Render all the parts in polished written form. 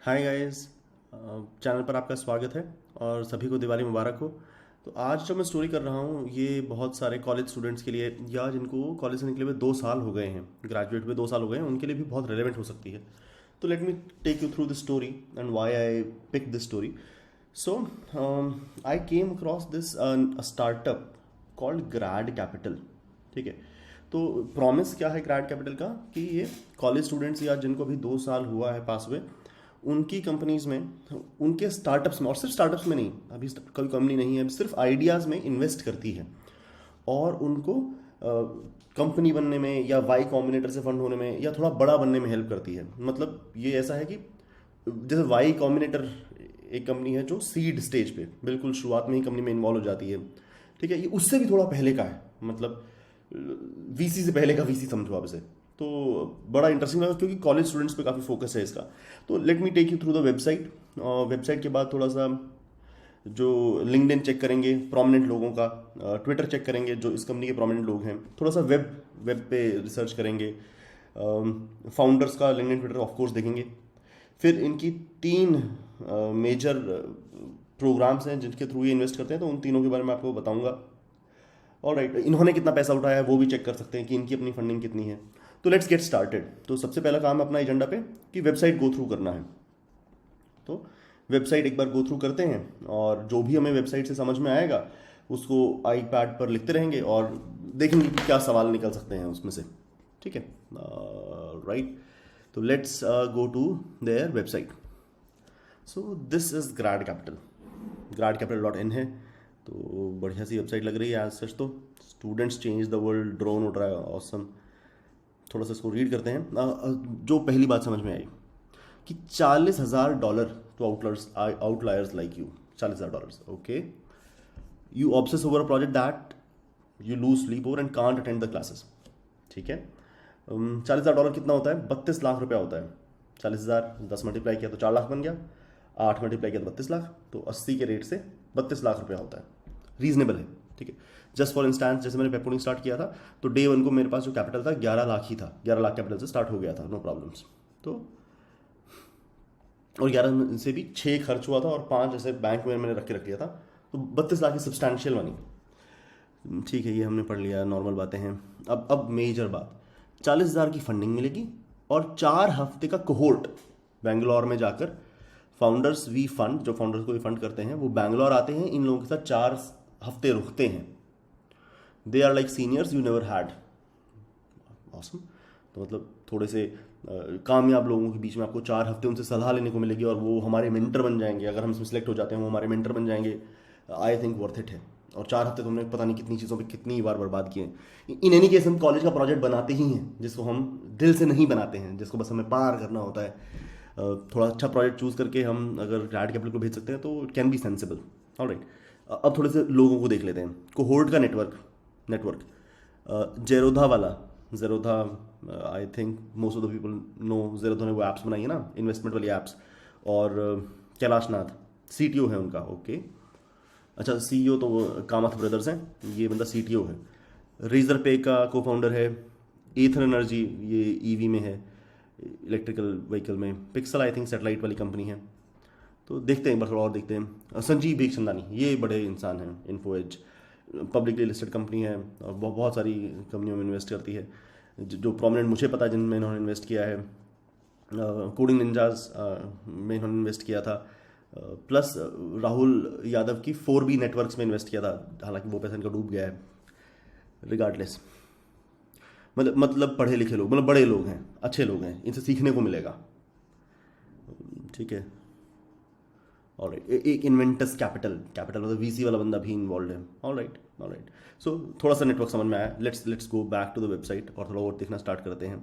Hi guys, channel पर आपका स्वागत है और सभी को दिवाली मुबारक हो। तो आज जो मैं स्टोरी कर रहा हूँ ये बहुत सारे कॉलेज स्टूडेंट्स के लिए या जिनको कॉलेज से निकले हुए 2 साल हो गए हैं, ग्रेजुएट हुए 2 साल हो गए हैं, उनके लिए भी बहुत रेलेवेंट हो सकती है। तो let me take you through the story and why I pick this story. So I came across this startup called Grad Capital. ठीक है, तो प्रॉमिस क्या है ग्रैड कैपिटल का कि ये कॉलेज स्टूडेंट्स या जिनको अभी 2 साल हुआ है पास हुए, उनकी कंपनीज में, उनके स्टार्टअप्स में, और सिर्फ स्टार्टअप्स में नहीं, अभी कोई कंपनी नहीं है, सिर्फ आइडियाज़ में इन्वेस्ट करती है और उनको कंपनी बनने में या वाई कॉम्बिनेटर से फंड होने में या थोड़ा बड़ा बनने में हेल्प करती है। मतलब ये ऐसा है कि जैसे वाई कॉम्बिनेटर एक कंपनी है जो सीड स्टेज पे बिल्कुल शुरुआत में ही कंपनी में इन्वॉल्व हो जाती है। ठीक है, ये उससे भी थोड़ा पहले का है, मतलब वीसी से पहले का वीसी समझो आप इसे। तो बड़ा इंटरेस्टिंग लगा क्योंकि कॉलेज स्टूडेंट्स पे काफ़ी फोकस है इसका। तो let me take you through the website. Website के बाद थोड़ा सा जो लिंक्डइन चेक करेंगे प्रोमिनेंट लोगों का, ट्विटर चेक करेंगे जो इस कंपनी के प्रोमिनेंट लोग हैं, थोड़ा सा वेब पे रिसर्च करेंगे, फाउंडर्स का लिंक्डइन ट्विटर ऑफ कोर्स देखेंगे। फिर इनकी 3 मेजर प्रोग्राम्स हैं जिनके थ्रू ये इन्वेस्ट करते हैं, तो उन तीनों के बारे में आपको बताऊंगा। और राइट, इन्होंने कितना पैसा उठाया है वो भी चेक कर सकते हैं कि इनकी अपनी फंडिंग कितनी है। तो लेट्स गेट स्टार्टेड। तो सबसे पहला काम है अपना एजेंडा पे कि वेबसाइट गो थ्रू करना है। तो वेबसाइट एक बार गो थ्रू करते हैं और जो भी हमें वेबसाइट से समझ में आएगा उसको आईपैड पर लिखते रहेंगे और देखेंगे कि क्या सवाल निकल सकते हैं उसमें से। ठीक है, राइट। तो let's go to their website. So this is Grad Capital, gradcapital.in है। तो बढ़िया सी वेबसाइट लग रही है आज सच। तो students change the world, drone उड़ रहा है, ऑसम। थोड़ा सा इसको रीड करते हैं। जो पहली बात समझ में आई कि $40,000 to outliers like you. $40,000, okay. You obsess over a project that you lose sleep over and can't attend the classes. ठीक है, $40,000 कितना होता है? 32 लाख रुपया होता है। 40,000 10 मल्टीप्लाई किया तो 4 लाख बन गया, 8 मल्टीप्लाई किया तो 32 लाख, तो 80 के रेट से 32 लाख रुपया होता है। रीजनेबल है। ठीक है, जस्ट फॉर इंस्टांस जैसे मैंने पेपुडिंग स्टार्ट किया था तो डे 1 को मेरे पास जो कैपिटल था 11 लाख ही था। 11 लाख कैपिटल से स्टार्ट हो गया था, नो प्रॉब्लम्स। तो और 11 से भी 6 खर्च हुआ था और 5 जैसे बैंक में मैंने रख लिया था। तो 32 लाख की सब्सटैंशियल मनी। ठीक है, ये हमने पढ़ लिया, नॉर्मल बातें हैं। अब मेजर बात, 40,000 की फंडिंग मिलेगी और 4 हफ्ते का कोहोर्ट बेंगलोर में जाकर फाउंडर्स वी फंड, जो फाउंडर्स को भी फंड करते हैं, वो बैंगलोर आते हैं, इन लोगों के साथ 4 हफ्ते रुकते हैं। They are like seniors you never had. Awesome. तो मतलब थोड़े से कामयाब लोगों के बीच में आपको 4 हफ्ते उनसे सलाह लेने को मिलेगी और वो हमारे मेंटर बन जाएंगे। अगर हम इसमें सेलेक्ट हो जाते हैं वो हमारे मेंटर बन जाएंगे। आई थिंक वर्थ इट है। और 4 हफ्ते तुमने पता नहीं कितनी चीज़ों पे कितनी बार बर्बाद किए हैं। इन एनी केस हम कॉलेज का प्रोजेक्ट बनाते ही हैं जिसको हम दिल से नहीं बनाते हैं, जिसको बस हमें पार करना होता है। थोड़ा अच्छा प्रोजेक्ट चूज करके हम अगर ग्रैड कैपिटल को भेज सकते हैं तो it can be sensible. Alright, अब थोड़े से लोगों को देख लेते हैं। कोहोर्ट का नेटवर्क जेरोधा वाला, Zerodha, I think most of the people know, Zerodha ने वो ऐप्स बनाई है ना, इन्वेस्टमेंट वाली ऐप्स। और कैलाश नाथ सीटीओ है उनका, ओके। अच्छा, सीईओ तो कामथ ब्रदर्स हैं, ये बंदा सीटीओ है। रेजर पे का को फाउंडर है। एथर एनर्जी, ये ईवी में है, इलेक्ट्रिकल व्हीकल में। पिक्सल आई थिंक सैटेलाइट वाली कंपनी है। तो देखते हैं एक बार थोड़ा और देखते हैं। संजीव बिखचंदानी, ये बड़े इंसान हैं। Info Edge publicly listed company है और बहुत सारी कंपनियों में इन्वेस्ट करती है। जो प्रोमिनेंट मुझे पता है जिनमें इन्होंने इन्वेस्ट किया है, कोडिंग निंजाज में इन्होंने इन्वेस्ट किया था। प्लस राहुल यादव की 4B नेटवर्क्स में इन्वेस्ट किया था, हालांकि वो पैसा इनका डूब गया है। रिगार्डलेस, मतलब पढ़े लिखे लोग, मतलब बड़े लोग हैं, अच्छे लोग हैं, इनसे सीखने को मिलेगा। ठीक है, और एक इन्वेंटस कैपिटल मतलब वीसी वाला बंदा भी इन्वॉल्व है। ऑलराइट। सो थोड़ा सा नेटवर्क समझ में आया। Let's go back to the website और थोड़ा और देखना स्टार्ट करते हैं।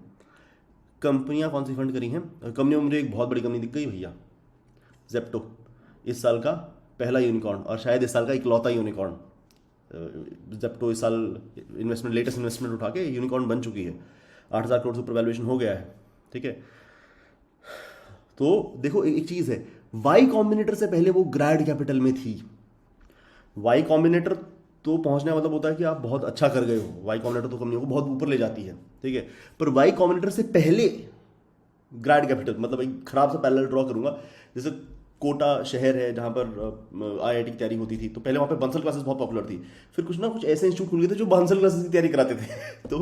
कंपनियां कौन सी फंड करी हैं? कंपनी में मुझे एक बहुत बड़ी कंपनी दिख गई भैया, जेप्टो। इस साल का पहला यूनिकॉर्न और शायद इस साल का इकलौता यूनिकॉर्न। जेप्टो इस साल लेटेस्ट इन्वेस्टमेंट उठा के यूनिकॉर्न बन चुकी है। 8,000 करोड़ से ऊपर वैल्यूएशन हो गया है। ठीक है, तो देखो एक चीज है, वाई कॉम्बिनेटर से पहले वो ग्रैड कैपिटल में थी। वाई कॉम्बिनेटर तो पहुंचने का मतलब होता है कि आप बहुत अच्छा कर गए हो। वाई कॉम्बिनेटर तो कंपनियों को बहुत ऊपर ले जाती है। ठीक है, पर वाई कॉम्बिनेटर से पहले ग्रैड कैपिटल मतलब एक खराब सा पैरेलल ड्रॉ करूंगा। जैसे कोटा शहर है जहाँ पर आईआईटी की तैयारी होती थी, तो पहले वहाँ पे बंसल क्लासेस बहुत पॉपुलर थी। फिर कुछ ना कुछ ऐसे इंस्टीट्यूट खुल गए थे जो बंसल क्लासेस की तैयारी कराते थे तो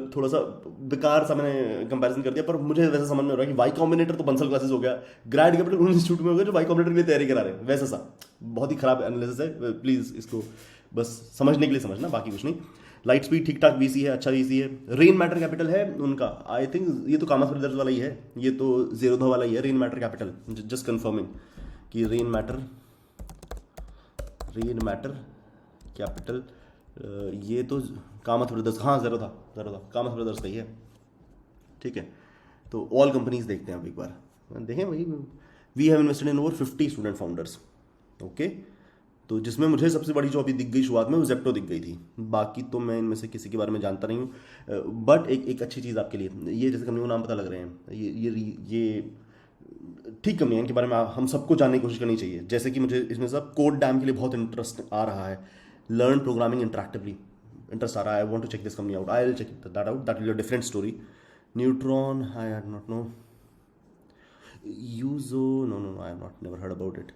थोड़ा सा बेकार सा मैंने कंपैरिजन कर दिया, पर मुझे वैसा समझ में हो रहा है कि वाई कॉम्बिनेटर तो बंसल क्लासेस हो गया, ग्रैड कैपिटल उन इंस्टीट्यूट में हो गया जो वाई कॉम्बिनेटर के लिए तैयारी करा रहे हैं, वैसा सा। बहुत ही खराब एनालिसिस है, प्लीज़ इसको बस समझने के लिए समझना, बाकी कुछ नहीं। लाइट स्पीड ठीक ठाक वीसी है, अच्छा वीसी है। रेन मैटर कैपिटल है उनका, आई थिंक ये तो कामत ब्रदर्स वाला ही है, ये तो जीरोधा वाला ही है, rain matter capital. Just confirming कि रेन मैटर कैपिटल ये तो कामत ब्रदर्स, हाँ जीरोधा कामत ब्रदर्स का ही है, ठीक है। तो ऑल कंपनीज देखते हैं अब एक बार, देखें भाई। We have invested in over 50 student founders, okay. तो जिसमें मुझे सबसे बड़ी जो अभी दिख गई शुरुआत में वो जेप्टो दिख गई थी, बाकी तो मैं इनमें से किसी के बारे में जानता नहीं हूँ। बट एक अच्छी चीज़ आपके लिए, ये जैसे कंपनी को नाम पता लग रहे हैं, ये ठीक कंपनी है, इनके बारे में हम सबको जानने की कोशिश करनी चाहिए। जैसे कि मुझे इसमें सब कोड डैम के लिए बहुत इंटरेस्ट आ रहा है, लर्न प्रोग्रामिंग इंटरेक्टिवली इंटरेस्ट आ रहा है। I want to check this company out, I will check that out, that will be a different story. Neutron, I had not know. यूजो, no I have not never heard about it,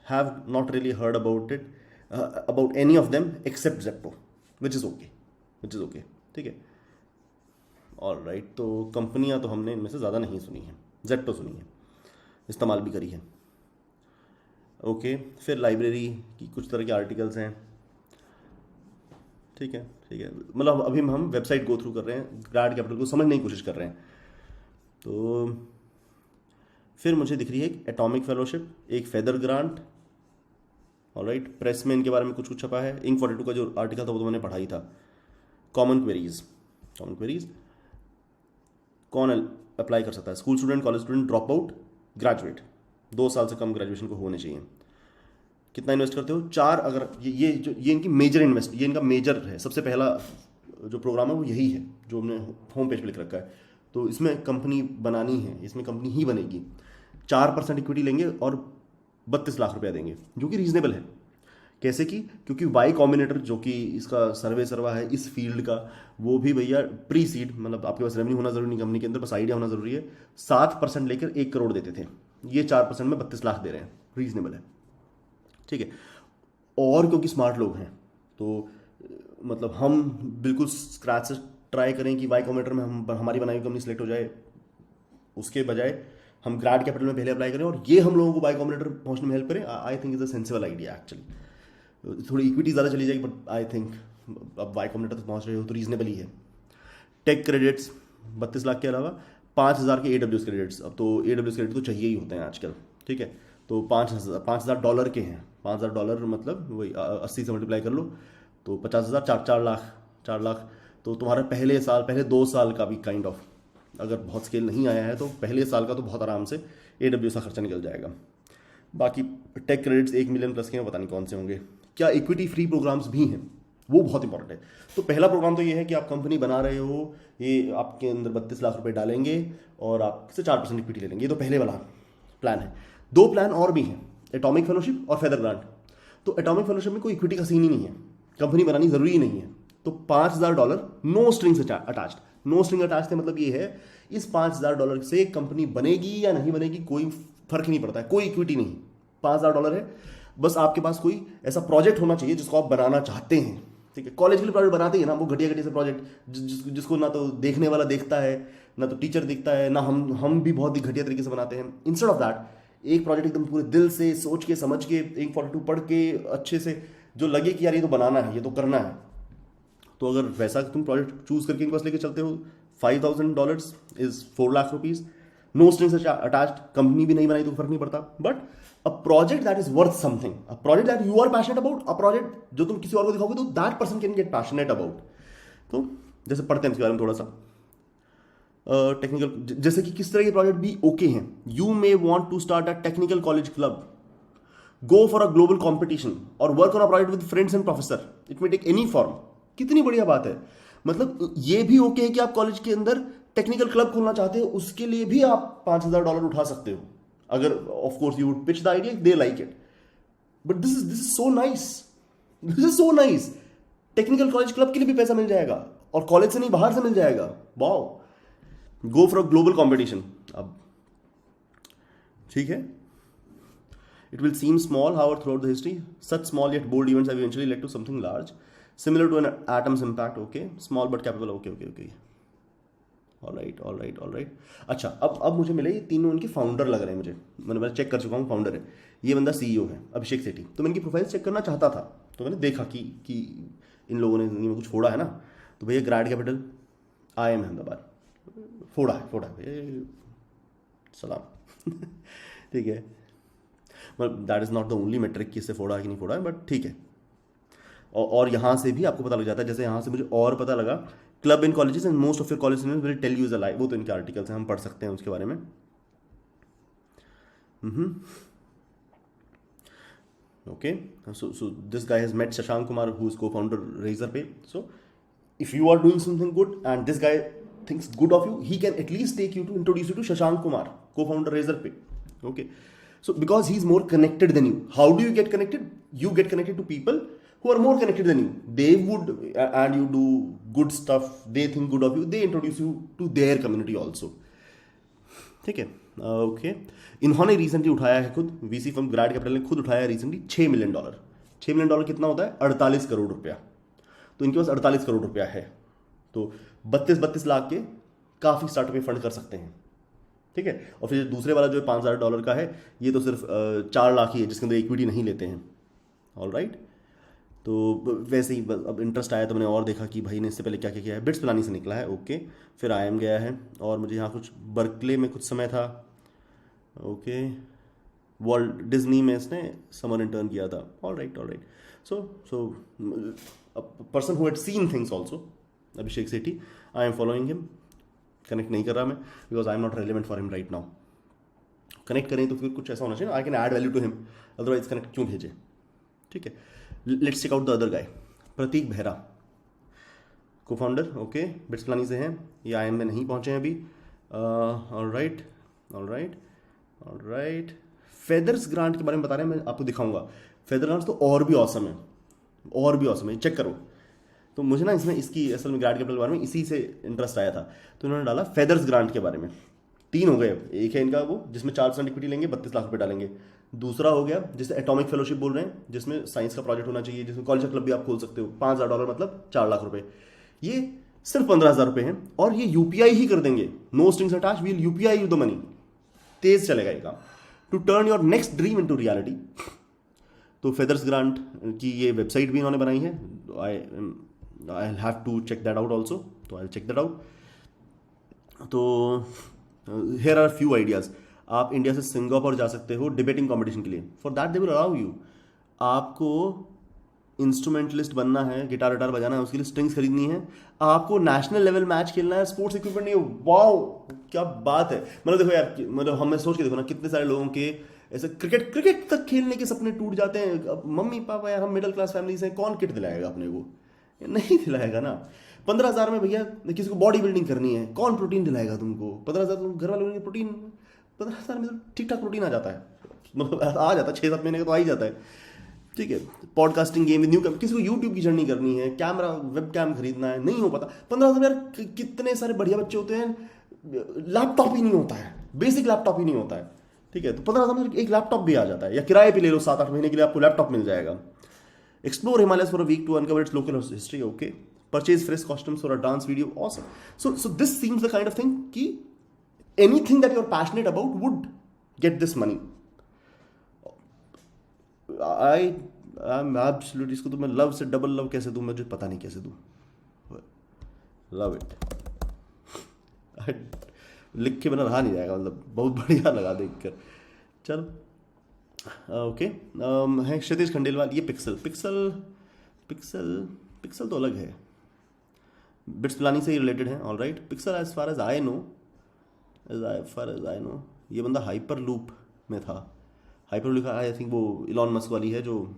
have not really heard about it, about any of them except Zepto, which is okay, ठीक है। All right, तो कंपनियां तो हमने इनमें से ज़्यादा नहीं सुनी है, Zepto सुनी है, इस्तेमाल भी करी है, ओके। फिर लाइब्रेरी की कुछ तरह के आर्टिकल्स हैं, ठीक है। मतलब अभी हम वेबसाइट गो थ्रू कर रहे हैं, ग्रैड कैपिटल को समझने की कोशिश कर रहे हैं। तो फिर मुझे दिख रही है एक एटॉमिक फेलोशिप, एक फेदर ग्रांट, ऑलराइट। प्रेस में इनके बारे में कुछ छपा है। इंक 42 का जो आर्टिकल था वो तो मैंने पढ़ा ही था। कॉमन क्वेरीज कौन अप्लाई कर सकता है? School student, college student, drop out, graduate, 2 साल से कम ग्रेजुएशन को होने चाहिए। कितना इन्वेस्ट करते हो? 4, अगर ये इनकी मेजर इन्वेस्ट, ये इनका मेजर है, सबसे पहला जो प्रोग्राम है वो यही है जो हमने होम पेज पे लिख रखा है। तो इसमें कंपनी बनानी है, इसमें कंपनी ही बनेगी। 4% इक्विटी लेंगे और 32 लाख रुपया देंगे, जो कि रीजनेबल है। कैसे कि क्योंकि वाई कॉम्बिनेटर जो कि इसका सर्वा है इस फील्ड का, वो भी भैया प्री सीड, मतलब आपके पास रेवेन्यू होना जरूरी नहीं कंपनी के अंदर, बस आइडिया होना जरूरी है। 7% लेकर 1 करोड़ देते थे, ये 4% में 32 लाख दे रहे हैं, रीजनेबल है, ठीक है। और क्योंकि स्मार्ट लोग हैं तो मतलब हम बिल्कुल स्क्रैच से ट्राई करें कि वाई कॉम्बिनेटर में हमारी बनाई हुई कंपनी सेलेक्ट हो जाए, उसके बजाय हम ग्रैड कैपिटल में पहले अप्लाई करें और ये हम लोगों को वाई कॉम्बिनेटर पहुंचने में हेल्प करें। I think is a sensible idea actually. थोड़ी इक्विटी ज़्यादा चली जाएगी, बट आई थिंक अब वाई कॉम्बिनेटर तक पहुंच रहे हो तो रीजनेबल ही है। टेक क्रेडिट्स 32 लाख के अलावा 5,000 के AWS क्रेडिट्स, अब तो AWS क्रेडिट तो चाहिए ही होते हैं आजकल, ठीक है। तो $5,000 के हैं, $5,000 मतलब वही 80 से मल्टीप्लाई कर लो तो 50,000, 4 लाख। तो तुम्हारा पहले 2 साल का भी काइंड ऑफ, अगर बहुत स्केल नहीं आया है तो पहले साल का तो बहुत आराम से AWS का खर्चा निकल जाएगा। बाकी टेक क्रेडिट्स 1 मिलियन प्लस के हैं, पता नहीं कौन से होंगे। क्या इक्विटी फ्री प्रोग्राम्स भी हैं, वो बहुत इंपॉर्टेंट है। तो पहला प्रोग्राम तो ये है कि आप कंपनी बना रहे हो, ये आपके अंदर 32 लाख रुपए डालेंगे और आपसे 4% इक्विटी ले लेंगे, ये तो पहले वाला प्लान है। 2 प्लान और भी हैं, एटॉमिक फेलोशिप और फेदर ग्रांट। तो एटॉमिक फेलोशिप में कोई इक्विटी का सीन ही नहीं है, कंपनी बनानी जरूरी नहीं है। तो $5,000 no strings attached. No string attach से मतलब ये है, इस $5,000 से कंपनी बनेगी या नहीं बनेगी कोई फर्क ही नहीं पड़ता है, कोई इक्विटी नहीं। $5,000 है, बस आपके पास कोई ऐसा प्रोजेक्ट होना चाहिए जिसको आप बनाना चाहते हैं, ठीक है। कॉलेज के लिए प्रोजेक्ट बनाते हैं ना, वो घटिया से प्रोजेक्ट जिसको ना तो देखने वाला देखता है, ना तो टीचर देखता है, ना हम भी बहुत ही घटिया तरीके से बनाते हैं। इंस्टेड ऑफ दैट एक प्रोजेक्ट एकदम पूरे दिल से सोच के समझ के इंक 42 पढ़ के अच्छे से जो लगे कि यार ये तो बनाना है, ये तो करना है, तो अगर वैसा तुम प्रोजेक्ट चूज करके इनके पास लेके चलते हो, $5,000 is 4 lakh rupees, no strings attached, company भी नहीं बनाई तो फर्क नहीं पड़ता। But a project that is worth something, a project that you are passionate about, a project जो तुम किसी और को दिखाओगे तो that person can get passionate about. तो जैसे पढ़ते हैं इसके बारे में थोड़ा सा टेक्निकल, जैसे कि किस तरह के प्रोजेक्ट भी ओके हैं। You may want to start a technical college club, go for a global competition और work on a project with friends and professor, it may take any form. कितनी बढ़िया बात है, मतलब ये भी ओके है कि आप कॉलेज के अंदर टेक्निकल क्लब खोलना चाहते हो, उसके लिए भी आप $5,000 उठा सकते हो, अगर of course you would pitch the idea, they like it. But this is so nice, technical college club के लिए भी पैसा मिल जाएगा और कॉलेज से नहीं बाहर से मिल जाएगा, wow. Go for a global competition. अब ठीक है, it will seem small, however, throughout the history, such small yet bold events have eventually led to something large, similar to an atom's impact. Okay, small but capable. Okay. All right. अच्छा, अब मुझे मिले ये तीनों इनके founder लग रहे हैं मुझे। मैंने चेक कर चुका हूँ, फाउंडर है ये बंदा, सीईओ है अभिषेक सेठी। तो मैं इनकी प्रोफाइल चेक करना चाहता था, तो मैंने देखा कि इन लोगों ने जिंदगी में कुछ फोड़ा है ना। तो भैया ग्रैड कैपिटल IIM अहमदाबाद, फोड़ा है भैया, सलाम। ठीक है, मतलब that is not the only metric कि इससे फोड़ा है कि नहीं फोड़ा है, बट ठीक है। और यहाँ से भी आपको पता लग जाता है, जैसे यहाँ से मुझे और पता लगा, club in colleges and most of your college students will tell you is a lie. वो तो इनके आर्टिकल्स हैं, हम पढ़ सकते हैं उसके बारे में। Okay, so this guy has met Shashank Kumar, who is co-founder Razorpay. So if you are doing something good and this guy thinks good of you, he can at least take you to introduce you to Shashank Kumar, co-founder Razorpay. Okay, so because he's more connected than you, how do you get connected? You get connected to people who are more connected than you. They would, and you do good stuff, they think good of you, they introduce you to their community also. ठीक है, okay. इन्होंने recently उठाया है खुद, VC firm ग्रैड capital ने खुद उठाया recently $6 million. $6 million कितना होता है? 48 करोड़ रुपया। तो इनके पास 48 करोड़ रुपया है, तो 32 लाख के काफ़ी स्टार्टअप में फंड कर सकते हैं। ठीक है, और फिर दूसरे वाला जो है $5,000 का है, ये तो सिर्फ 4 लाख ही है, जिसके अंदर इक्विटी नहीं लेते हैं। ऑल राइट, तो वैसे ही अब इंटरेस्ट आया तो मैंने और देखा कि भाई ने इससे पहले क्या क्या किया है। बिट्स पिलानी से निकला है, ओके। फिर IIM गया है, और मुझे यहाँ कुछ बर्कले में कुछ समय था, ओके। वॉल्ट डिज्नी में इसने समर इंटर्न किया था। All right. So person who had seen things also, Abhishek Sethi. I am following him. Connect नहीं कर रहा मैं, because I am not relevant for him right now. Connect करें तो फिर कुछ ऐसा होना चाहिए, I can add value to him, otherwise connect क्यों भेजे। ठीक है, let's check out the other guy, Prateek Behera, co founder, okay, bits Pilani से हैं, ये IIM में नहीं पहुंचे हैं अभी। All right. फेदर्स ग्रांट के बारे में बता रहे हैं, मैं आपको दिखाऊंगा। फेदर ग्रांट तो और भी ऑसम है, चेक करो। तो मुझे ना इसमें इसकी असल में ग्रैड कैपिटल के बारे में इसी से इंटरेस्ट आया था, तो इन्होंने डाला फेदर्स ग्रांट के बारे में। 3 हो गए अब। एक है इनका वो जिसमें 4% इक्विटी लेंगे, 32 लाख रुपए डालेंगे। दूसरा हो गया जिसे एटॉमिक फेलोशिप बोल रहे हैं, जिसमें साइंस का प्रोजेक्ट होना चाहिए, जिसमें कॉलेज क्लब भी आप खोल सकते हो। $5,000 मतलब 4 लाख रुपए। ये सिर्फ 15,000 रुपए हैं, और ये UPI ही कर देंगे, no strings attach, we'll UPI you the money. तेज चलेगा ये काम, to turn your next dream into reality. तो फेदर्स ग्रांट की ये वेबसाइट भी इन्होंने बनाई है, I have to check that out also, तो आई चेक दैट आउट। तो हियर आर फ्यू आइडियाज। आप इंडिया से सिंगापुर जा सकते हो डिबेटिंग कंपटीशन के लिए, for that they will allow you. आपको इंस्ट्रूमेंटलिस्ट बनना है, गिटार बजाना है, उसके लिए स्ट्रिंग्स खरीदनी है, आपको नेशनल लेवल मैच खेलना है, स्पोर्ट्स इक्विपमेंट नहीं है। वाओ क्या बात है। मतलब देखो यार, मतलब हमें सोच के देखो ना, कितने सारे लोगों के ऐसे क्रिकेट तक खेलने के सपने टूट जाते हैं। अब मम्मी पापा यार, हम मिडिल क्लास फैमिली से, कौन किट दिलाएगा अपने को? नहीं दिलाएगा ना। 15,000 में भैया किसी को बॉडी बिल्डिंग करनी है, कौन प्रोटीन दिलाएगा तुमको? 15,000 तुम घर वालों ने प्रोटीन, 15,000 में तो ठीक ठाक प्रोटीन आ जाता है, मतलब आ जाता है, 6-7 महीने का तो आ ही जाता है। ठीक है, पॉडकास्टिंग गेम, न्यू, किसी को यूट्यूब की जर्नी करनी है, कैमरा वेब कैम खरीदना है, नहीं हो पाता। 15,000 यार, कितने सारे बढ़िया बच्चे होते हैं, लैपटॉप ही नहीं होता है, बेसिक लैपटॉप ही नहीं होता है। ठीक है, तो 15,000 में एक लैपटॉप भी आ जाता है, या किराए पे ले लो 7-8 महीने के लिए, आपको लैपटॉप मिल जाएगा। Explore Himalayas for a week to uncover its local history, okay. Purchase fresh costumes for a dance video, awesome. So this seems the kind of thing कि anything that you are passionate about would get this money. I am absolutely, इसको तो मैं love से double love कैसे दूं, मुझे पता नहीं कैसे दूं। लव इट, लिख के बिना रहा नहीं जाएगा, मतलब बहुत बढ़िया लगा देख कर। चल ओके, है क्षितिज खंडेलवाल, ये पिक्सल तो अलग है, बिट्स पिलानी से ही रिलेटेड है। All right, pixel as far as I know, ये बंदा हाइपर लूप में था। हाइपर लूप आई थिंक वो इलॉन मस्क वाली है, जो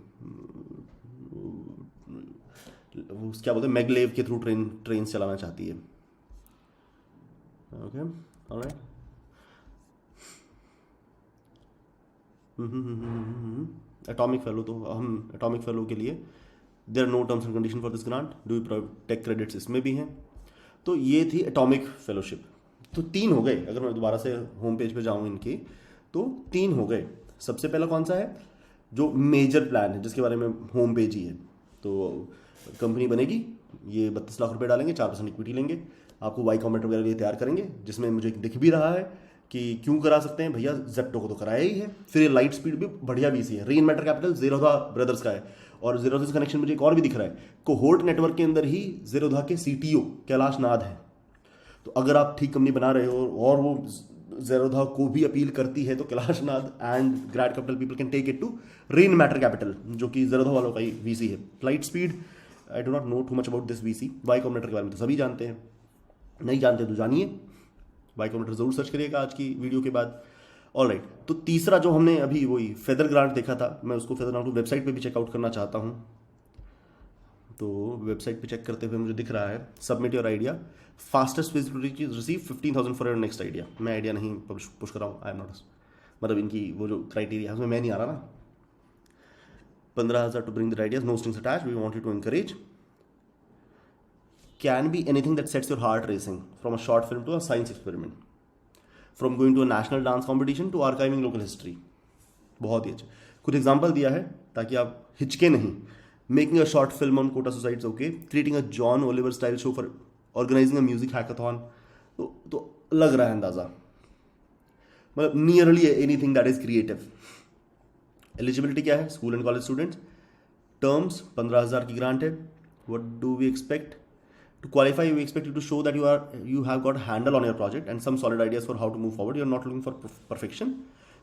क्या बोलते हैं, मैगलेव के थ्रू ट्रेन चलाना चाहती है। Okay, alright. एटॉमिक फेलो, तो हम एटॉमिक फेलो के लिए there are no terms and condition for this grant, do you take credits, इसमें भी हैं। तो ये थी एटॉमिक फेलोशिप। तो 3 हो गए, अगर मैं दोबारा से होम पेज पे जाऊँ इनके, तो 3 हो गए। सबसे पहला कौन सा है, जो मेजर प्लान है जिसके बारे में होम पेज ही है। तो कंपनी बनेगी, ये 32 लाख रुपए डालेंगे, 4% इक्विटी लेंगे, आपको वाई कॉम्बिनेटर वगैरह लिए तैयार करेंगे, जिसमें मुझे दिख भी रहा है कि क्यों करा सकते हैं भैया, जेप्टो को तो कराया ही है। फिर ये लाइट स्पीड भी बढ़िया वीसी है, rain matter capital Zerodha brothers का है, और जीरोधा से कनेक्शन मुझे एक और भी दिख रहा है, कोहोर्ट नेटवर्क के अंदर ही जीरोधा के सीटीओ कैलाश नाथ है। तो अगर आप ठीक कंपनी बना रहे हो और वो जेरोधा को भी अपील करती है, तो Kailash Nath and grad capital people can take it to rain matter capital, जो कि जेरोधा वालों का ही वीसी है। Flight speed, I do not know too much about this VC. Y Combinator के बारे में तो सभी जानते हैं, नहीं जानते तो जानिए, वाई कॉम्बिनेटर जरूर सर्च करिएगा आज की वीडियो के बाद। ऑल राइट, तो तीसरा जो हमने अभी वही फेदर ग्रांट देखा था, मैं उसको फेदर ग्रांट को वेबसाइट पे भी चेकआउट करना चाहता हूँ। तो वेबसाइट पे चेक करते हुए मुझे दिख रहा है, submit your idea, fastest feasibility receive 15,000 for your next idea. मैं आइडिया नहीं पुश कर रहा हूँ, आई एम नॉट, मतलब इनकी वो जो क्राइटेरिया है उसमें मैं नहीं आ रहा ना। 15,000 to bring the ideas, no strings attached, we want you to encourage, can be anything that sets your heart racing, from a short film to a science experiment, from going to a national dance competition to archiving local history. बहुत ही अच्छा, कुछ example दिया है ताकि आप हिचके नहीं। Making a short film on Kota societies, okay, creating a John Oliver style show for organizing a music hackathon. तो लग रहा है अंदाजा, मतलब nearly anything that is creative. Eligibility क्या है, school and college students, terms 15,000 की ग्रांट है। What do we expect to qualify, we expect you to show that you have got handle on your project and some solid ideas for how to move forward. You are not looking for perfection,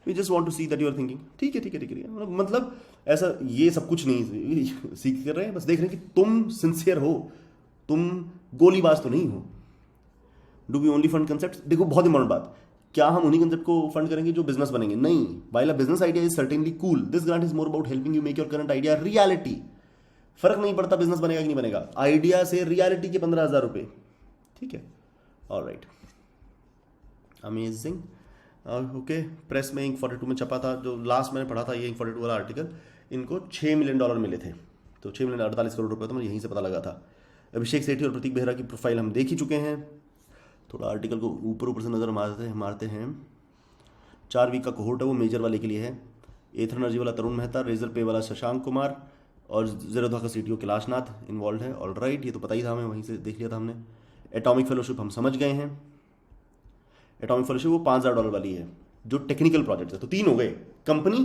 we just want to see that you are thinking। ठीक है ठीक है ठीक है, मतलब ऐसा ये सब कुछ नहीं सीख कर रहे हैं, बस देख रहे हैं कि तुम सिंसियर हो, तुम गोलीबाज तो नहीं हो। Do we only fund concept, देखो बहुत इंपॉर्टेंट बात, क्या हम उन्हीं कंसेप्ट को फंड करेंगे जो बिजनेस बनेंगे? नहीं, while a business idea is certainly cool, this grant is more about helping you make your current idea reality. फर्क नहीं पड़ता बिजनेस बनेगा कि नहीं बनेगा, आइडिया से रियलिटी के 15,000 रुपए, ठीक है। All right, amazing. Okay, press में इंक 42 में छपा था, जो लास्ट मैंने पढ़ा था ये इंक 42 वाला आर्टिकल, इनको $6 मिलियन मिले थे। तो 6 मिलियन 48 करोड़ रुपए, तो मुझे यहीं से पता लगा था। अभिषेक सेठी और प्रतीक बेहरा की प्रोफाइल हम देख ही चुके हैं, थोड़ा आर्टिकल को ऊपर ऊपर से नज़र मारते हैं। 4 वीक का कोहोर्ट है, वो मेजर वाले के लिए है। एथर एनर्जी वाला तरुण मेहता, रेजर पे वाला शशांक कुमार, और जेरोधा का सीटीओ कैलाश नाथ इन्वॉल्व है। ऑल राइट, ये तो पता ही था हमें, वहीं से देख लिया था हमने। एटॉमिक फेलोशिप हम समझ गए हैं, एटॉमिक फेलोशिप वो $5,000 वाली है जो टेक्निकल प्रोजेक्ट है। तो 3 हो गए, कंपनी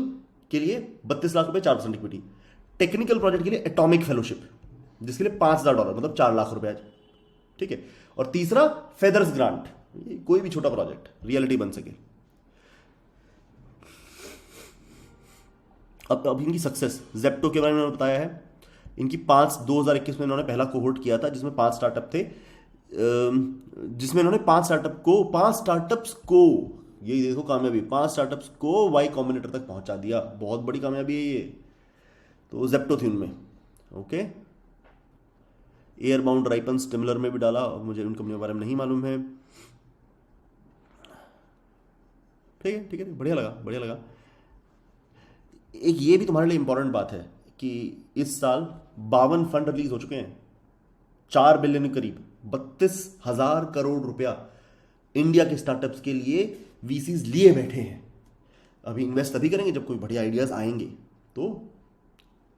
के लिए 32 लाख रुपए, 4% इक्विटी, टेक्निकल प्रोजेक्ट के लिए एटॉमिक फेलोशिप जिसके लिए $5,000, मतलब 4 लाख रुपए, ठीक है। और तीसरा फेदर्स ग्रांट, कोई भी छोटा प्रोजेक्ट रियलिटी बन सके। अब इनकी सक्सेस, जेप्टो के बारे में बताया है, इनकी 2021 में इन्होंने पहला कोहोर्ट किया था जिसमें 5 स्टार्टअप थे, जिसमें इन्होंने 5 स्टार्टअप्स को यही देखो कामयाबी, 5 स्टार्टअप्स को वाई कॉम्बिनेटर तक पहुंचा दिया, बहुत बड़ी कामयाबी है ये। तो जेप्टो थी उनमें, ओके। एयरबाउंड राइपन स्टिमुलर में भी डाला, मुझे उन कंपनियों के बारे में नहीं मालूम है, ठीक है ठीक है, बढ़िया लगा। एक ये भी तुम्हारे लिए इंपॉर्टेंट बात है कि इस साल 52 फंड रिलीज हो चुके हैं, 4 बिलियन के करीब, 32,000 करोड़ रुपया इंडिया के स्टार्टअप्स के लिए वीसीज लिए बैठे हैं। अभी इन्वेस्ट तभी करेंगे जब कोई बढ़िया आइडियाज आएंगे। तो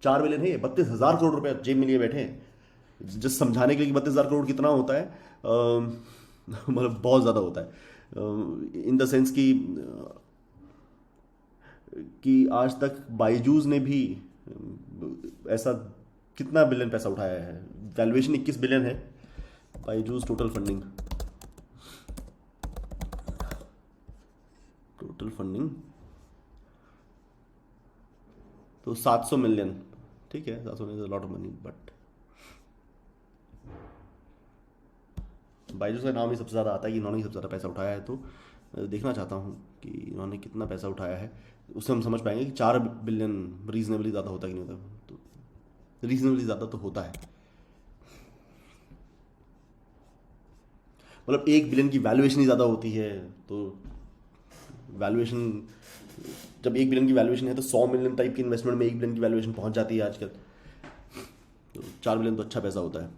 4 बिलियन है, 32,000 करोड़ रुपया जेब में लिए बैठे हैं। जस्ट समझाने के लिए 32,000 करोड़ कितना होता है, मतलब बहुत ज़्यादा होता है, इन द सेंस कि आज तक बायजूस ने भी ऐसा कितना बिलियन पैसा उठाया है, वैल्यूएशन 21 बिलियन है बायजूस, टोटल फंडिंग तो 700 मिलियन, ठीक है, 700 million lot of money, but Byju's का नाम ही सबसे ज़्यादा आता है कि इन्होंने ही सबसे ज़्यादा पैसा उठाया है। तो देखना चाहता हूँ कि इन्होंने कितना पैसा उठाया है, उससे हम समझ पाएंगे कि 4 बिलियन रीजनेबली ज़्यादा होता है कि नहीं होता। तो रीजनेबली ज़्यादा तो होता है, मतलब 1 बिलियन की वैल्यूएशन ही ज़्यादा होती है। तो वैल्यूएशन, जब 1 बिलियन की वैल्यूएशन है तो 100 मिलियन टाइप की इन्वेस्टमेंट में 1 बिलियन की वैल्यूएशन पहुंच जाती है आजकल। तो 4 बिलियन तो अच्छा पैसा होता है।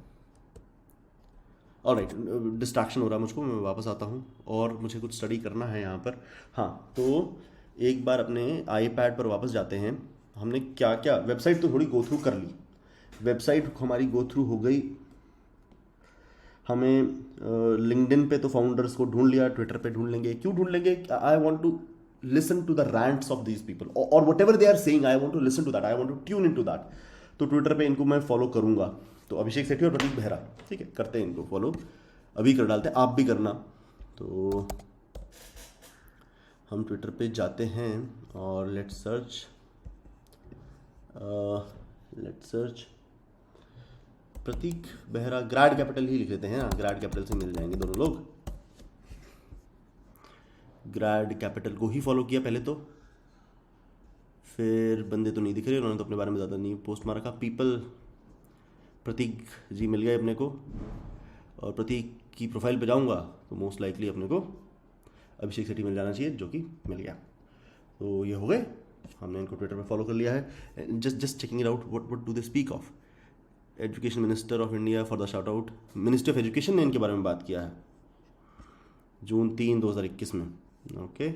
ऑलराइट, डिस्ट्रैक्शन हो रहा है मुझको, मैं वापस आता हूँ और मुझे कुछ स्टडी करना है यहाँ पर। हाँ, तो एक बार अपने आईपैड पर वापस जाते हैं। हमने क्या क्या वेबसाइट तो थोड़ी गो थ्रू कर ली, वेबसाइट हमारी गो थ्रू हो गई। हमें लिंक्डइन पे तो फाउंडर्स को ढूंढ लिया, ट्विटर पे ढूंढ लेंगे। क्यों ढूंढ लेंगे? I want to listen to the rants of these people और whatever they are saying, I want to listen to that, I want to tune in to that. तो ट्विटर पे इनको मैं फॉलो करूंगा। तो अभिषेक सेठी और प्रतीक बेहरा, ठीक है, करते हैं इनको फॉलो, अभी कर डालते हैं, आप भी करना। तो हम ट्विटर पे जाते हैं और let's search Pratik Behera, grad capital ही लिख लेते हैं। ग्रैड कैपिटल से मिल जाएंगे दोनों लोग। ग्रैड कैपिटल को ही फॉलो किया पहले तो, फिर बंदे तो नहीं दिख रहे, उन्होंने तो अपने बारे में ज़्यादा नहीं पोस्ट मार रखा। पीपल, प्रतीक जी मिल गए अपने को, और प्रतीक की प्रोफाइल पे जाऊंगा तो मोस्ट लाइकली अपने को अभिषेक सेठी मिल जाना चाहिए, जो कि मिल गया। तो ये हो गए, हमने इनको ट्विटर पे फॉलो कर लिया है। Just checking it out, what do they speak of. Education minister of India for the shout out, minister of education ने इनके बारे में बात किया है जून 3, 2021 में। Okay,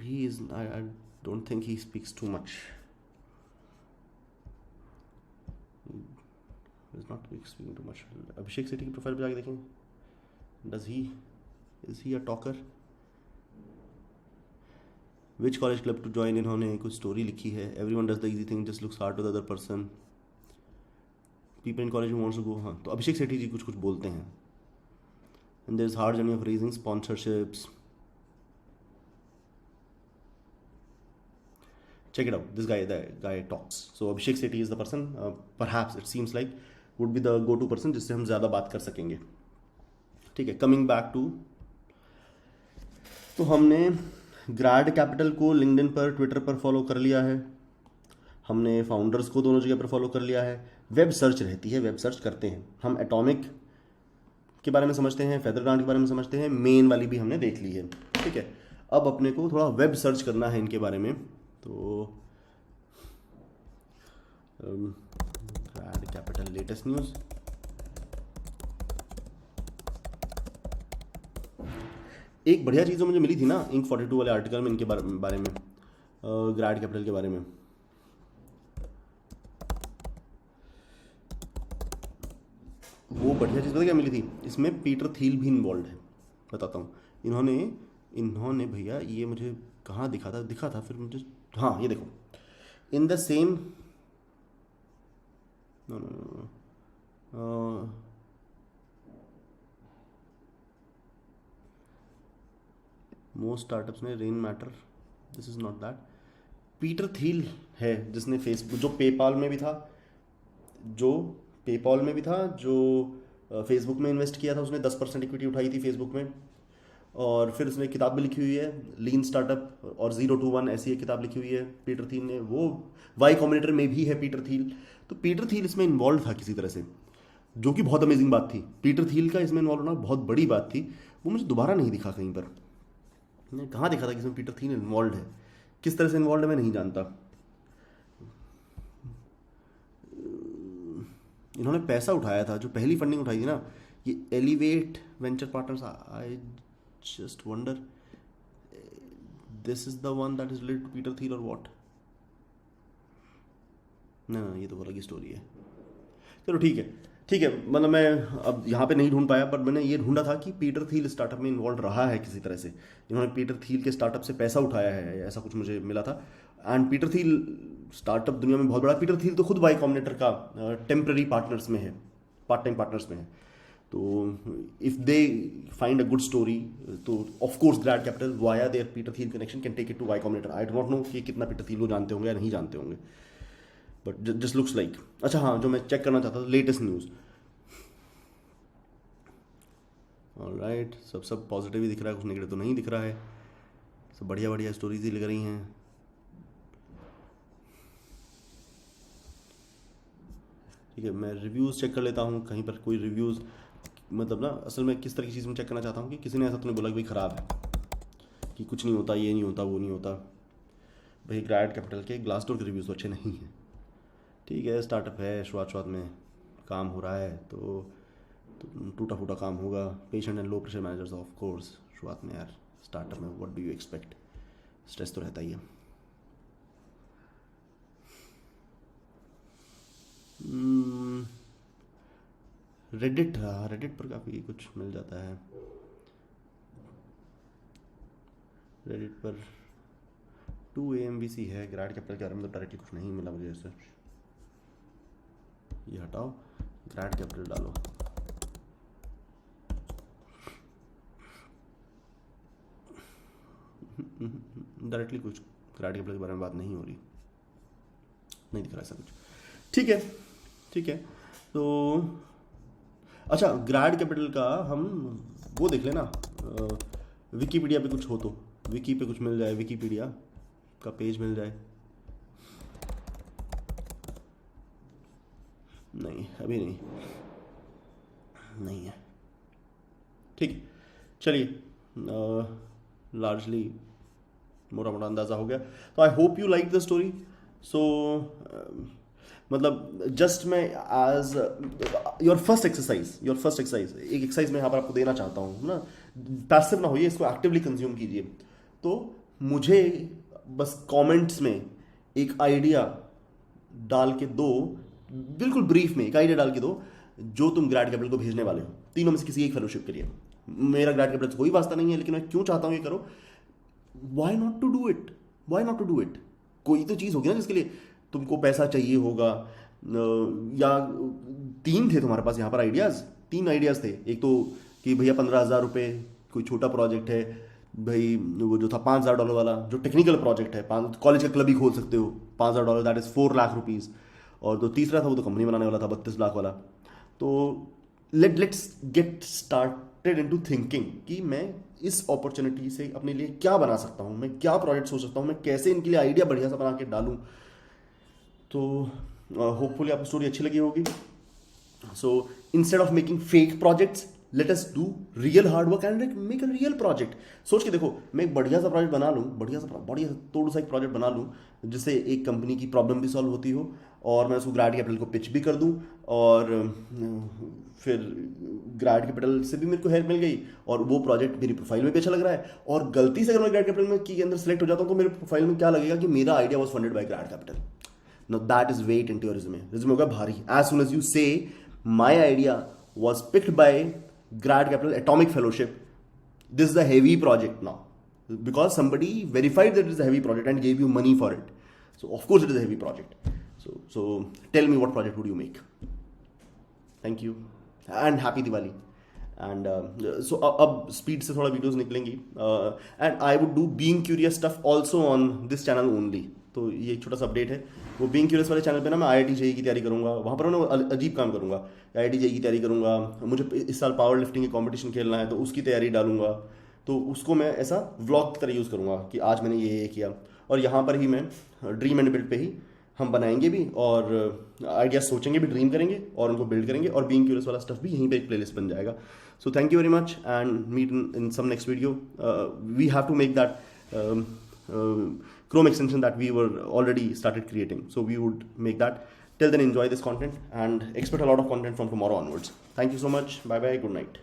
he is, I don't think he speaks too much, is not speaking too much. Abhishek Sethi की profile पे जाके देखें, does he, is he a talker. Which college club to join, इन्होंने कुछ स्टोरी लिखी है। Everyone does the easy thing, just looks hard to the other person, people in college wants to go. हाँ, तो अभिषेक सेठी जी कुछ कुछ बोलते हैं। And there is hard journey of raising sponsorships. Check it out. This guy, the guy talks. So Abhishek Sethi is the person, perhaps it seems like would be the go-to person जिससे हम ज़्यादा बात कर सकेंगे। ठीक है, coming back to, तो हमने ग्रैड कैपिटल को लिंक्डइन पर, ट्विटर पर फॉलो कर लिया है। हमने फाउंडर्स को दोनों जगह पर फॉलो कर लिया है। वेब सर्च रहती है, वेब सर्च करते हैं हम। एटॉमिक के बारे में समझते हैं, फेदरग्राउंड के बारे में समझते हैं, मेन वाली भी हमने देख ली है। ठीक है, अब अपने को थोड़ा वेब सर्च करना है इनके बारे में। तो ग्रैड कैपिटल लेटेस्ट न्यूज़, एक बढ़िया चीज़ जो मुझे मिली थी ना इंक 42 वाले आर्टिकल में, इनके बारे में, ग्रैड कैपिटल के बारे में। वो बढ़िया चीज़ पता क्या मिली थी, इसमें पीटर थील भी इन्वॉल्व है। बताता हूँ, इन्होंने भैया, ये मुझे कहाँ दिखा था फिर मुझे, हाँ ये देखो, in the same, no most startups में Rainmatter, this is not that. Peter Thiel है जिसने फेसबुक, जो पेपाल में भी था, जो फेसबुक में इन्वेस्ट किया था, उसने 10% इक्विटी उठाई थी फेसबुक में। और फिर उसने किताब भी लिखी हुई है, लीन स्टार्टअप और 0 to 1, ऐसी एक किताब लिखी हुई है पीटर थील ने। वो वाई कॉम्बिनेटर में भी है पीटर थील। तो पीटर थील इसमें इन्वॉल्व था किसी तरह से, जो कि बहुत अमेजिंग बात थी। पीटर थील का इसमें इन्वॉल्व होना बहुत बड़ी बात थी। वो मुझे दोबारा नहीं दिखा कहीं पर, मैंने कहाँ देखा था कि इसमें पीटर थील इन्वॉल्व है। किस तरह से इन्वॉल्व है मैं नहीं जानता। इन्होंने पैसा उठाया था, जो पहली फंडिंग उठाई थी ना, ये elevate venture partners. I just wonder, this is the one that is related to Peter Thiel और व्हाट? ना, ये तो अलग ही स्टोरी है। चलो ठीक है, मतलब मैं अब यहाँ पे नहीं ढूंढ पाया, पर मैंने ये ढूंढा था कि पीटर थील स्टार्टअप में इन्वॉल्व रहा है किसी तरह से। इन्होंने पीटर थील के स्टार्टअप से पैसा उठाया है, ऐसा कुछ मुझे मिला था। एंड पीटर थील स्टार्टअप दुनिया में बहुत बड़ा। पीटर थील तो खुद वाई कॉम्बिनेटर का टेम्पररी पार्टनर्स में है, पार्ट टाइम पार्टनर्स में है। तो if they find a good story, तो of course grad capital via their Peter Thiel connection can take it to Y Combinator. I do not know कि कितना Peter Thiel को जानते होंगे या नहीं जानते होंगे, बट जस्ट लुक्स लाइक। अच्छा हाँ, जो मैं चेक करना चाहता था, लेटेस्ट न्यूज़। ऑलराइट, सब पॉजिटिव ही दिख रहा है, कुछ नेगेटिव तो नहीं दिख रहा है। सब बढ़िया स्टोरीज ही लग रही हैं। ठीक है, मैं रिव्यूज़ चेक कर लेता हूँ, कहीं पर कोई रिव्यूज़, मतलब ना, असल में किस तरह की चीज़ में चेक करना चाहता हूँ कि किसी ने ऐसा तो नहीं बोला कि भाई ख़राब है, कि कुछ नहीं होता, ये नहीं होता, वो नहीं होता। भाई ग्रैड कैपिटल के ग्लासडोर के रिव्यूज़ तो अच्छे नहीं हैं। ठीक है, स्टार्टअप है, शुरुआत में काम हो रहा है, तो तो टूटा फूटा काम होगा। Patient and low pressure managers of course, शुरुआत में यार स्टार्टअप में what do you expect, stress तो रहता ही है। रेडिट, हाँ रेडिट पर काफ़ी कुछ मिल जाता है। रेडिट पर 2AMVC है, ग्रैड कैपिटल के बारे में तो डायरेक्टली कुछ नहीं मिला मुझे ऐसे। ये हटाओ, ग्रैड कैपिटल डालो। डायरेक्टली कुछ ग्रैड कैपिटल के बारे में बात नहीं हो रही, नहीं दिख रहा ऐसा कुछ। ठीक है ठीक है, तो अच्छा ग्रैड कैपिटल का हम वो देख लेना, विकीपीडिया पे कुछ हो तो, विकी पे कुछ मिल जाए, विकीपीडिया का पेज मिल जाए। नहीं अभी नहीं, नहीं है। ठीक, चलिए लार्जली मोटा मोटा अंदाज़ा हो गया। तो I hope you like the story. So मतलब जस्ट मैं एज योर फर्स्ट एक्सरसाइज एक एक्सरसाइज मैं यहाँ पर आपको देना चाहता हूँ ना, पैसिव ना होइए, इसको एक्टिवली कंज्यूम कीजिए। तो मुझे बस कमेंट्स में एक आइडिया डाल के दो, बिल्कुल ब्रीफ में एक आइडिया डाल के दो जो तुम ग्रैड कैपिटल को भेजने वाले हो। तीनों में से किसी एक फेलोशिप के लिए। मेरा ग्रैड कैपिटल से कोई वास्ता नहीं है, लेकिन मैं क्यों चाहता हूँ ये करो। Why not to do it, why not to do it. कोई तो चीज़ होगी ना जिसके लिए तुमको पैसा चाहिए होगा, या तीन थे तुम्हारे पास यहाँ पर आइडियाज़, 3 आइडियाज़ थे। एक तो कि भैया 15,000 रुपये कोई छोटा प्रोजेक्ट है भाई, वो जो था $5,000 वाला जो टेक्निकल प्रोजेक्ट है, कॉलेज का क्लब ही खोल सकते हो, $5,000 दैट इज़ 4 लाख रुपीज़। और जो तीसरा था वो तो कंपनी बनाने वाला था 32 लाख वाला। तो let's get started into thinking कि मैं इस अपॉर्चुनिटी से अपने लिए क्या बना सकता हूँ, मैं क्या प्रोजेक्ट सोच सकता हूँ, मैं कैसे इनके लिए आइडिया बढ़िया सा बना के डालूँ। तो होपफुली आपको स्टोरी अच्छी लगी होगी। So instead of making fake projects, let us do real hard work and make a real project. सोच के देखो, मैं एक बढ़िया सा प्रोजेक्ट बना लूँ, बढ़िया सा तोड़ सा एक प्रोजेक्ट बना लूँ जिससे एक कंपनी की प्रॉब्लम भी सॉल्व होती हो, और मैं उसको ग्रैड कैपिटल को पिच भी कर दूँ, और फिर ग्रैड कैपिटल से भी मेरे को हेल्प मिल गई, और वो प्रोजेक्ट मेरी प्रोफाइल में भी अच्छा लग रहा है। और गलती से अगर मैं ग्रैड कैपिटल में के अंदर सेलेक्ट हो जाता हूँ तो मेरे प्रोफाइल में क्या लगेगा कि मेरा idea was funded by grad capital. Now that is weight into your resume. Resume होगा भारी. As soon as you say my idea was picked by Grad Capital Atomic Fellowship, this is a heavy project now, because somebody verified that it is a heavy project and gave you money for it. So of course it is a heavy project. So tell me what project would you make? Thank you and happy Diwali. And so अब speed से थोड़ा videos निकलेंगी, and I would do being curious stuff also on this channel only. तो ये एक छोटा सा update है। वो बीइंग क्यूरियस वाले चैनल पे ना मैं IIT JEE की तैयारी करूँगा, वहाँ पर मैं अजीब काम करूँगा। IIT JEE की तैयारी करूँगा, मुझे इस साल पावर लिफ्टिंग के कंपटीशन खेलना है तो उसकी तैयारी डालूंगा, तो उसको मैं ऐसा व्लॉग की तरह यूज़ करूँगा कि आज मैंने ये किया। और यहाँ पर ही मैं ड्रीम एंड बिल्ड पे ही हम बनाएंगे भी, और आइडिया सोचेंगे भी, ड्रीम करेंगे और उनको बिल्ड करेंगे, और बीइंग क्यूरियस वाला स्टफ भी यहीं पे एक प्लेलिस्ट बन जाएगा। So thank you very much and meet in some next video. We have to make that Chrome extension that we were already started creating. So we would make that. Till then, enjoy this content and expect a lot of content from tomorrow onwards. Thank you so much. Bye bye. Good night.